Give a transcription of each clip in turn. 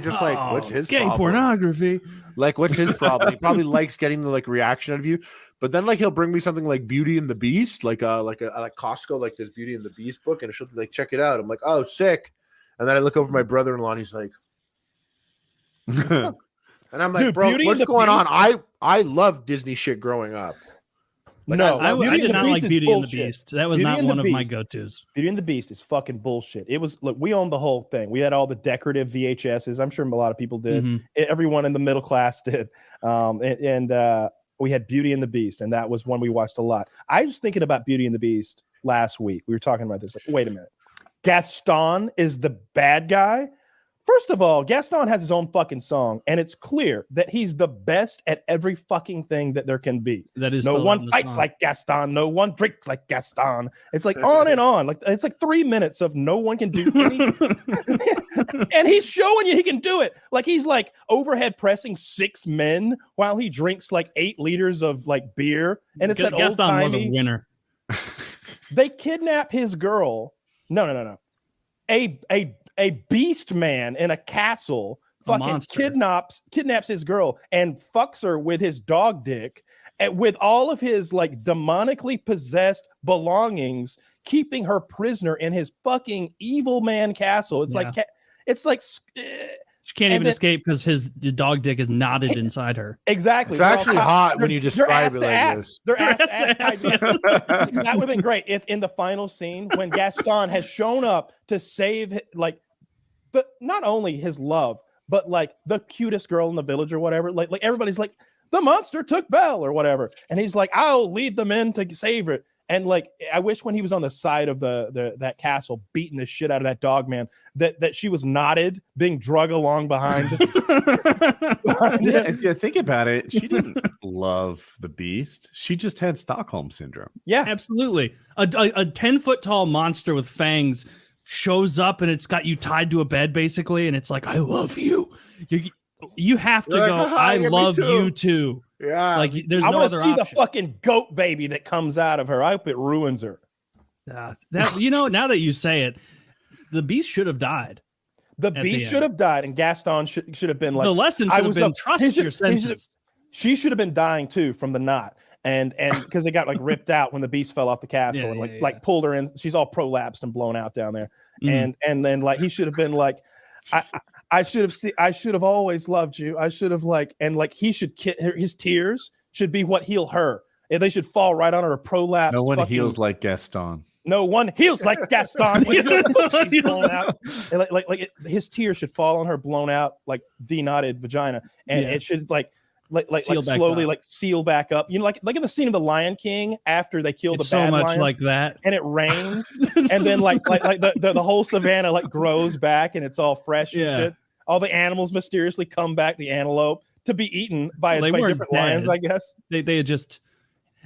just like, what's his gay problem? pornography? Like, what's his problem? He probably likes getting the like reaction out of you. But then like he'll bring me something like Beauty and the Beast, like Costco, like this Beauty and the Beast book, and she'll be like, check it out. I'm like, oh, sick. And then I look over my brother-in-law, and he's like, and I'm like, Dude, bro, Beauty what's and the going Beast? on? I love Disney shit growing up. Like, no, I Beauty did and the not Beast like is Beauty and the bullshit. Beast. That was Beauty not and the one of my Beast. go-tos. Beauty and the Beast is fucking bullshit. It was, look, we owned the whole thing. We had all the decorative VHSs. I'm sure a lot of people did. Mhm. Everyone in the middle class did. We had Beauty and the Beast, and that was one we watched a lot. I was thinking about Beauty and the Beast last week. We were talking about this. Like, wait a minute. Gaston is the bad guy? First of all, Gaston has his own fucking song, and it's clear that he's the best at every fucking thing that there can be. That is No spelled out one in the fights song. like Gaston. No one drinks like Gaston. It's like on and on. Like it's like 3 minutes of no one can do anything. And he's showing you he can do it. Like he's like overhead pressing 6 men while he drinks like 8 liters of like beer. And it's that Gaston old was a timey. winner. They kidnap his girl. No. A beast man in a castle A fucking monster. kidnaps his girl and fucks her with his dog dick and with all of his like demonically possessed belongings, keeping her prisoner in his fucking evil man castle. It's like She can't and even then- escape because his dog dick is knotted inside her. exactly. It's They're all actually tied- hot when they're- you they're describe ass it to like ass. this. They're They're ass ass to to ass, ass. That would have been great if in the final scene when Gaston has shown up to save like not only his love, but like the cutest girl in the village or whatever. Like everybody's like, the monster took Belle or whatever. And he's like, I'll lead them in to save her. And like, I wish when he was on the side of that castle, beating the shit out of that dog man, that she was knotted, being drug along behind. Yeah, think about it. She didn't love the Beast. She just had Stockholm syndrome. Yeah, Absolutely. A 10-foot tall monster with fangs shows up and it's got you tied to a bed basically, and it's like, I love you. You have to You're go, like, "Haha, I yeah, me love too." you too. Yeah. Like there's I no want other to see option. the fucking goat baby that comes out of her. I hope it ruins her. That now that you say it, the Beast should have died. The the beast end. should have died, and Gaston should have been like, The lesson I should have was been up- trust he should- your he should- senses. she should have been dying too from the knot. And because it got like ripped out when the beast fell off the castle Yeah, and yeah. like pulled her in. She's all prolapsed and blown out down there. Mhm. And then like he should have been like, I should have always loved you. I should have he should his tears should be what heal her. And they should fall right on her prolapsed. No one fucking- heals like Gaston. No one heals like Gaston. When she's blown out. And his tears should fall on her blown out like denotted vagina, and Yeah. it should Seal back slowly up. seal back up. You know, like in the scene of the Lion King after they kill It's the bad so much lion, like that. and it rains, and then the whole savannah like grows back and it's all fresh Yeah. and shit. All the animals mysteriously come back. The antelope to be eaten by Well, they weren't different lions, dead. I guess. They had just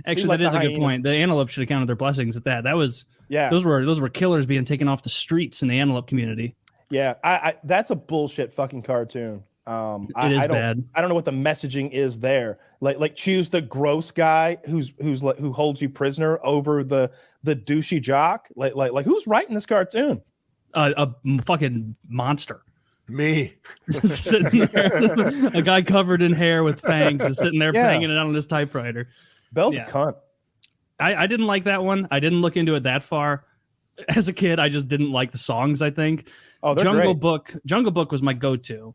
actually like that is the a good hyena. point. The antelope should have counted their blessings at that. That was Yeah, those were killers being taken off the streets in the antelope community. yeah. I that's a bullshit fucking cartoon. It I is don't, bad. I don't know what the messaging is there. Like choose the gross guy who holds you prisoner over the douchey jock. Like who's writing this cartoon? A fucking monster. Me. Sitting there. A guy covered in hair with fangs is sitting there Yeah. banging it out on his typewriter. Bell's Yeah. a cunt. I didn't like that one. I didn't look into it that far. As a kid, I just didn't like the songs, I think. Oh, they're Jungle great. Book was my go-to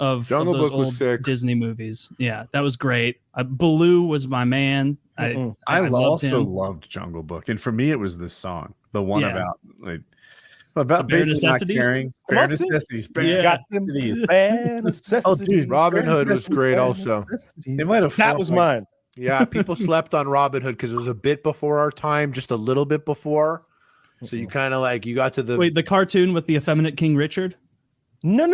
of Jungle those Book was old sick. Disney movies. Yeah, that was great. Baloo was my man. Mm-mm. I loved also him. loved Jungle Book, and for me, it was this song, the one Yeah. about Bare basically not necessities? caring. Come Bare on, sing. necessities. Bare Yeah. Got them necessities. bad necessities. Oh, dude, Robin Hood was great also. They might have. That formed, was like, mine. Yeah, people slept on Robin Hood because it was a bit before our time, just a little bit before. So you kind of like you got to the Wait, the cartoon with the effeminate King Richard? No.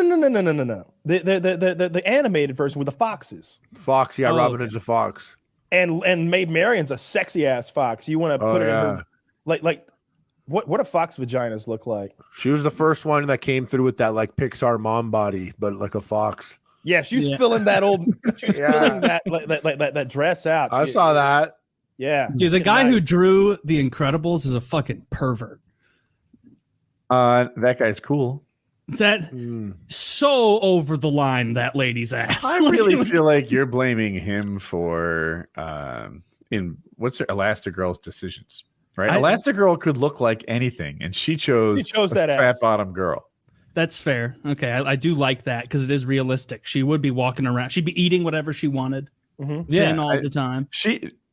The animated version with the foxes. fox. Yeah, Oh, Robin okay. Hood's a fox. And Maid Marian's a sexy ass fox. You want to Oh, put it in yeah. her, like what do fox vaginas look like? She was the first one that came through with that like Pixar mom body, but like a fox. Yeah, she's Yeah. filling that old. She's Yeah. filling that dress out. I saw that. Yeah, Dude, the guy who drew The Incredibles is a fucking pervert. That guy's cool. That so over the line, that lady's ass. I really feel like you're blaming him for Elastigirl's decisions, right? Elastigirl could look like anything, and she chose that fat ass. bottom girl. That's fair. Okay, I do like that because it is realistic. She would be walking around. She'd be eating whatever she wanted. Thin all the time.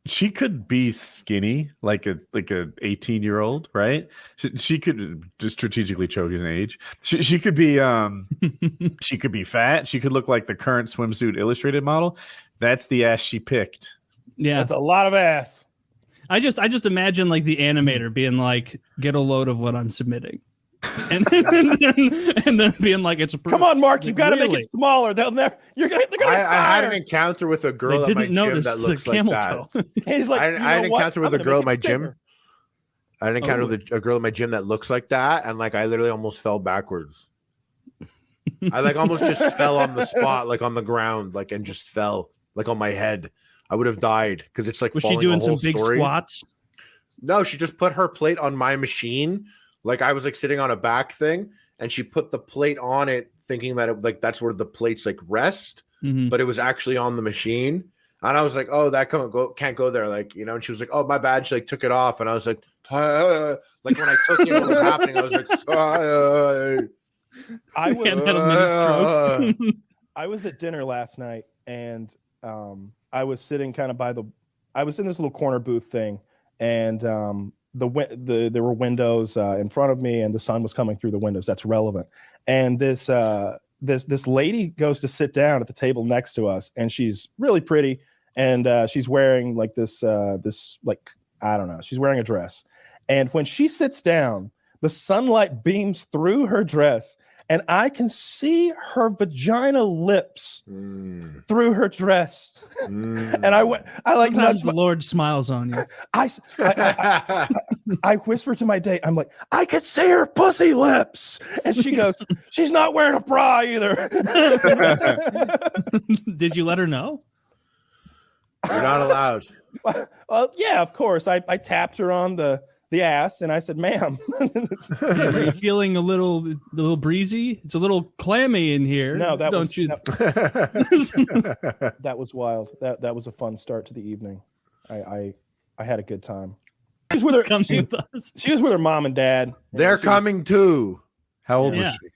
She could be skinny, like a 18-year-old, right? She could just strategically choke an age. She could be she could be fat. She could look like the current swimsuit illustrated model. That's the ass she picked. Yeah, That's a lot of ass. I just imagine like the animator being like, "Get a load of what I'm submitting," and then being like, "It's approved." Come on, Mark, you got to Really? make it smaller. They're gonna. I had an encounter with a girl They at my didn't gym notice that the looks like camel that. toe. He's like, I had an encounter with a girl at my gym. bigger. I had an encounter with a girl at my gym that looks like that, and like I literally almost fell backwards. I like almost just fell on the spot, like on the ground, like and just fell like on my head. I would have died because it's like. Was she following doing the some whole big story. squats? No, she just put her plate on my machine. Like I was like sitting on a back thing, and she put the plate on it, thinking that like that's where the plates like rest, but it was actually on the machine. And I was like, "Oh, that can't go there." Like, you know. And she was like, "Oh, my bad." She like took it off, and I was like, like when I took it, what was happening? I was like, I was Had a mini stroke. I was at dinner last night, and I was sitting kind of I was in this little corner booth thing, and there were windows in front of me, and the sun was coming through the windows. That's relevant. And this lady goes to sit down at the table next to us, and she's really pretty, and she's wearing like this like I don't know, she's wearing a dress, and when she sits down, the sunlight beams through her dress, and I can see her vagina lips through her dress. And I like Sometimes nudged the Lord smiles on you. I whisper to my date, I'm like, I could see her pussy lips. And she goes, she's not wearing a bra either. Did you let her know? You're not allowed. Well, yeah, of course. I tapped her on the ass and I said, ma'am. Are you feeling a little breezy? It's a little clammy in here. No, that you? That was wild. That was a fun start to the evening. I had a good time. She was with her mom and dad. They're coming too. How old Yeah. was she?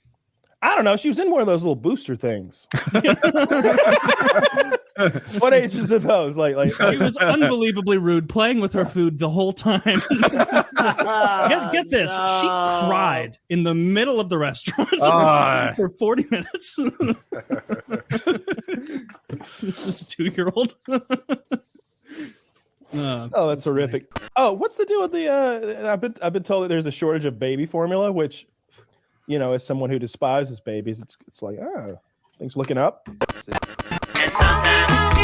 I don't know. She was in one of those little booster things. What ages are those? Like She was unbelievably rude, playing with her food the whole time. Get this. She cried in the middle of the restaurant for 40 minutes. 2-year-old. Oh, that's horrific. Oh, what's the deal with the I've been told that there's a shortage of baby formula, which, you know, as someone who despises babies, it's like, things looking up. It's so sad.